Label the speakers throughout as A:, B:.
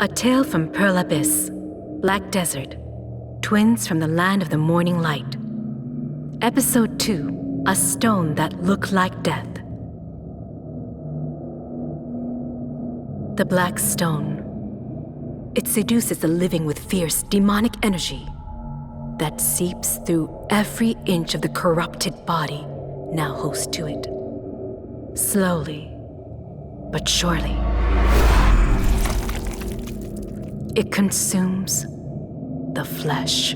A: A tale from Pearl Abyss, Black Desert, twins from the land of the morning light. Episode 2, A Stone That Looked Like Death. The Black Stone. It seduces the living with fierce, demonic energy that seeps through every inch of the corrupted body now host to it. Slowly, but surely. It consumes the flesh.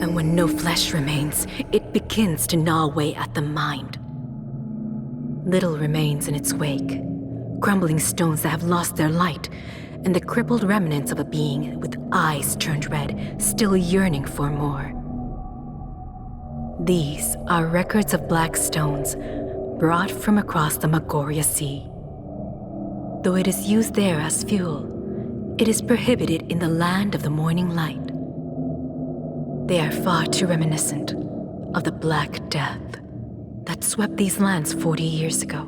A: And when no flesh remains, it begins to gnaw away at the mind. Little remains in its wake, crumbling stones that have lost their light, and the crippled remnants of a being with eyes turned red, still yearning for more. These are records of black stones brought from across the Magoria Sea. Though it is used there as fuel, it is prohibited in the land of the morning light. They are far too reminiscent of the Black Death that swept these lands 40 years ago.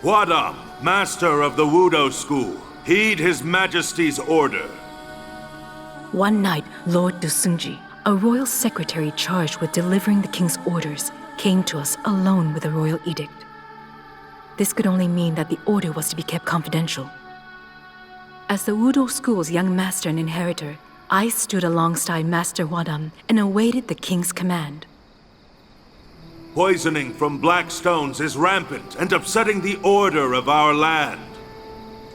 B: Wudo, master of the Wudo school, heed his majesty's order.
A: One night, Lord Dosunji, a royal secretary charged with delivering the king's orders, came to us alone with a royal edict. This could only mean that the order was to be kept confidential. As the Wudo school's young master and inheritor, I stood alongside Master Wadam and awaited the king's command.
B: Poisoning from black stones is rampant and upsetting the order of our land.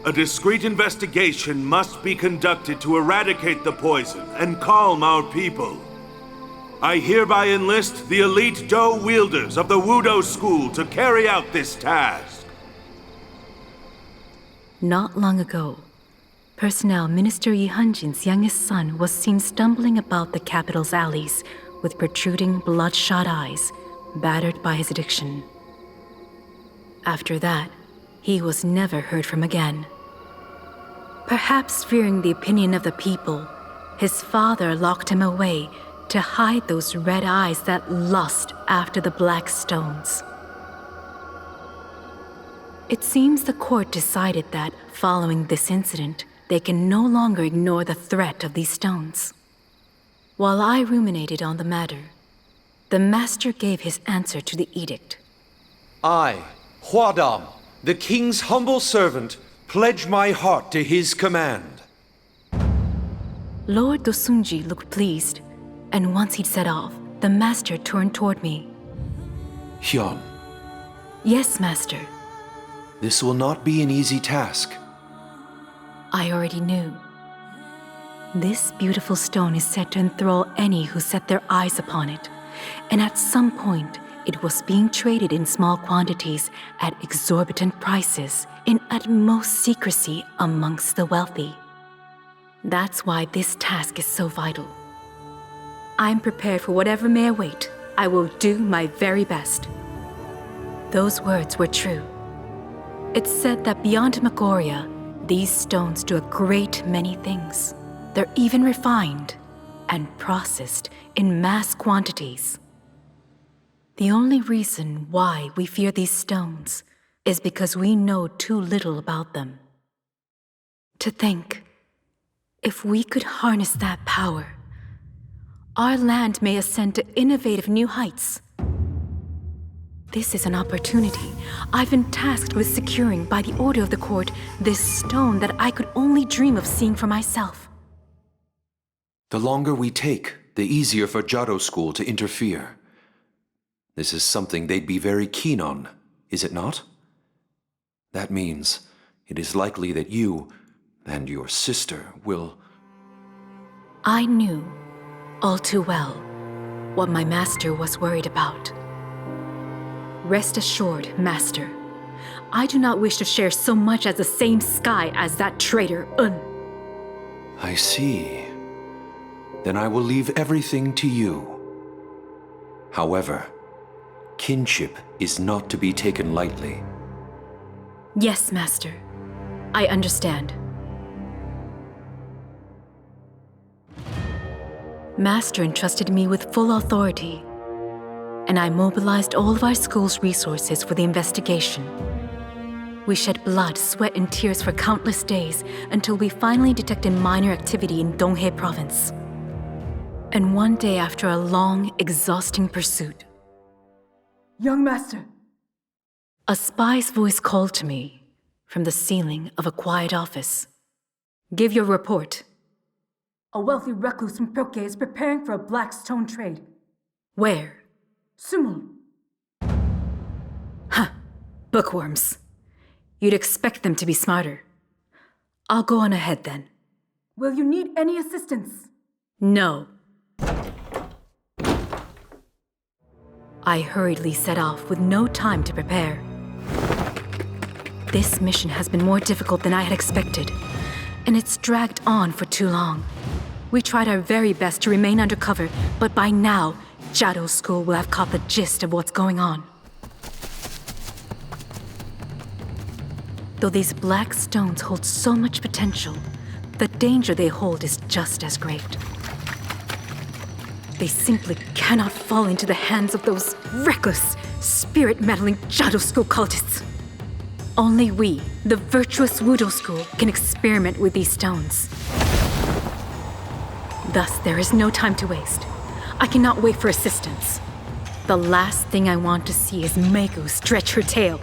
B: A discreet investigation must be conducted to eradicate the poison and calm our people. I hereby enlist the elite Do wielders of the Wudo school to carry out this task.
A: Not long ago, Personnel Minister Yi Hanjin's youngest son was seen stumbling about the capital's alleys with protruding, bloodshot eyes, battered by his addiction. After that, he was never heard from again. Perhaps fearing the opinion of the people, his father locked him away to hide those red eyes that lust after the black stones. It seems the court decided that, following this incident, they can no longer ignore the threat of these stones. While I ruminated on the matter, the master gave his answer to the edict.
C: I, Huadam, the king's humble servant, pledge my heart to his command.
A: Lord Dosunji looked pleased, and once he'd set off, the master turned toward me.
C: Hyun,
A: Yes, master.
C: this will not be an easy task.
A: I already knew. This beautiful stone is said to enthrall any who set their eyes upon it, and at some point, it was being traded in small quantities at exorbitant prices in utmost secrecy amongst the wealthy. That's why this task is so vital. I'm prepared for whatever may await. I will do my very best. Those words were true. It's said that beyond Magoria, these stones do a great many things. They're even refined and processed in mass quantities. The only reason why we fear these stones is because we know too little about them. To think, if we could harness that power, our land may ascend to innovative new heights. This is an opportunity. I've been tasked with securing, by the order of the court, this stone that I could only dream of seeing for myself.
C: The longer we take, the easier for Jado School to interfere. This is something they'd be very keen on, is it not? That means it is likely that you and your sister will...
A: I knew, all too well, what my master was worried about. Rest assured, master, I do not wish to share so much as the same sky as that traitor, Un.
C: I see. Then I will leave everything to you. However, kinship is not to be taken lightly.
A: Yes, master. I understand. Master entrusted me with full authority, and I mobilized all of our school's resources for the investigation. We shed blood, sweat, and tears for countless days until we finally detected minor activity in Donghae province. And one day after a long, exhausting pursuit,
D: Young master!
A: a spy's voice called to me from the ceiling of a quiet office. Give your report.
D: A wealthy recluse from Pyoke is preparing for a black stone trade.
A: Where?
D: Sumul.
A: Bookworms. You'd expect them to be smarter. I'll go on ahead then.
D: Will you need any assistance?
A: No. I hurriedly set off with no time to prepare. This mission has been more difficult than I had expected, and it's dragged on for too long. We tried our very best to remain undercover, but by now, Jado School will have caught the gist of what's going on. Though these black stones hold so much potential, the danger they hold is just as great. They simply cannot fall into the hands of those reckless, spirit-meddling Jado School cultists. Only we, the virtuous Wudo School, can experiment with these stones. Thus, there is no time to waste. I cannot wait for assistance. The last thing I want to see is maegu stretch her tail.